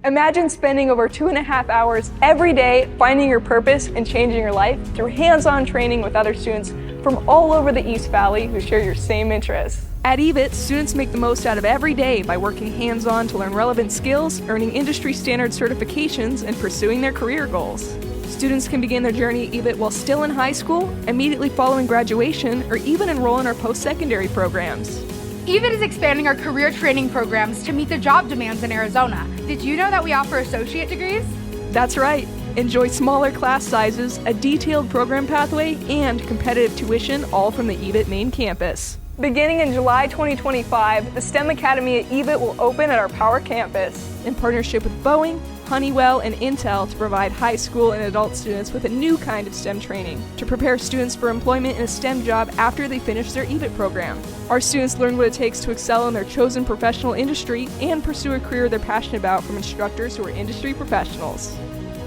Imagine spending over 2.5 hours every day finding your purpose and changing your life through hands-on training with other students from all over the East Valley who share your same interests. At EVIT, students make the most out of every day by working hands-on to learn relevant skills, earning industry standard certifications, and pursuing their career goals. Students can begin their journey at EVIT while still in high school, immediately following graduation, or even enroll in our post-secondary programs. EVIT is expanding our career training programs to meet the job demands in Arizona. Did you know that we offer associate degrees? That's right. Enjoy smaller class sizes, a detailed program pathway, and competitive tuition, all from the EVIT main campus. Beginning in July 2025, the STEM Academy at EVIT will open at our Power campus. In partnership with Boeing, Honeywell, and Intel to provide high school and adult students with a new kind of STEM training to prepare students for employment in a STEM job after they finish their EVIT program. Our students learn what it takes to excel in their chosen professional industry and pursue a career they're passionate about from instructors who are industry professionals.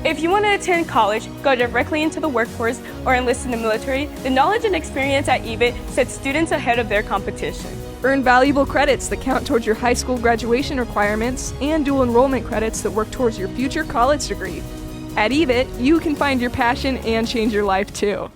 If you want to attend college, go directly into the workforce, or enlist in the military, the knowledge and experience at EVIT sets students ahead of their competition. Earn valuable credits that count towards your high school graduation requirements and dual enrollment credits that work towards your future college degree. At EVIT, you can find your passion and change your life too.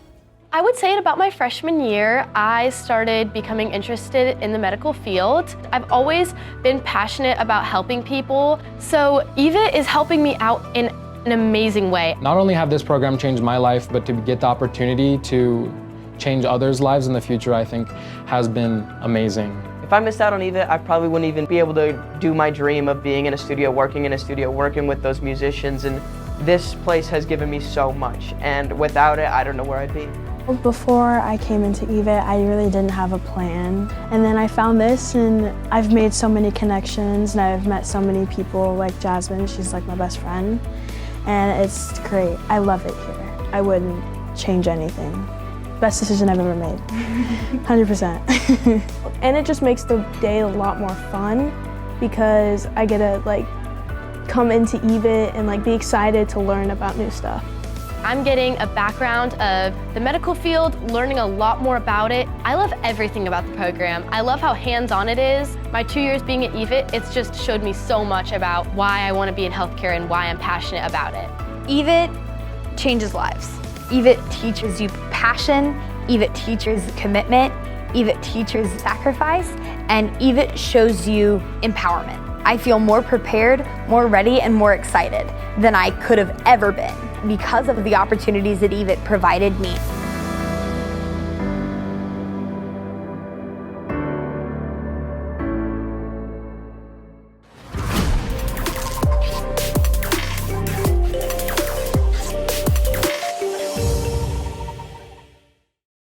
I would say at about my freshman year, I started becoming interested in the medical field. I've always been passionate about helping people, so EVIT is helping me out in an amazing way. Not only have this program changed my life, but to get the opportunity to change others' lives in the future, I think has been amazing. If I missed out on EVIT, I probably wouldn't even be able to do my dream of being in a studio, working with those musicians, and this place has given me so much, and without it, I don't know where I'd be. Before I came into EVIT, I really didn't have a plan, and then I found this, and I've made so many connections, and I've met so many people like Jasmine. She's like my best friend, and it's great. I love it here. I wouldn't change anything. Best decision I've ever made, 100%. And it just makes the day a lot more fun because I get to come into EVIT and be excited to learn about new stuff. I'm getting a background of the medical field, learning a lot more about it. I love everything about the program. I love how hands-on it is. My 2 years being at EVIT, it's just showed me so much about why I want to be in healthcare and why I'm passionate about it. EVIT changes lives. EVIT teaches you passion, EVIT teaches commitment, EVIT teaches sacrifice, and EVIT shows you empowerment. I feel more prepared, more ready, and more excited than I could have ever been because of the opportunities that EVIT provided me.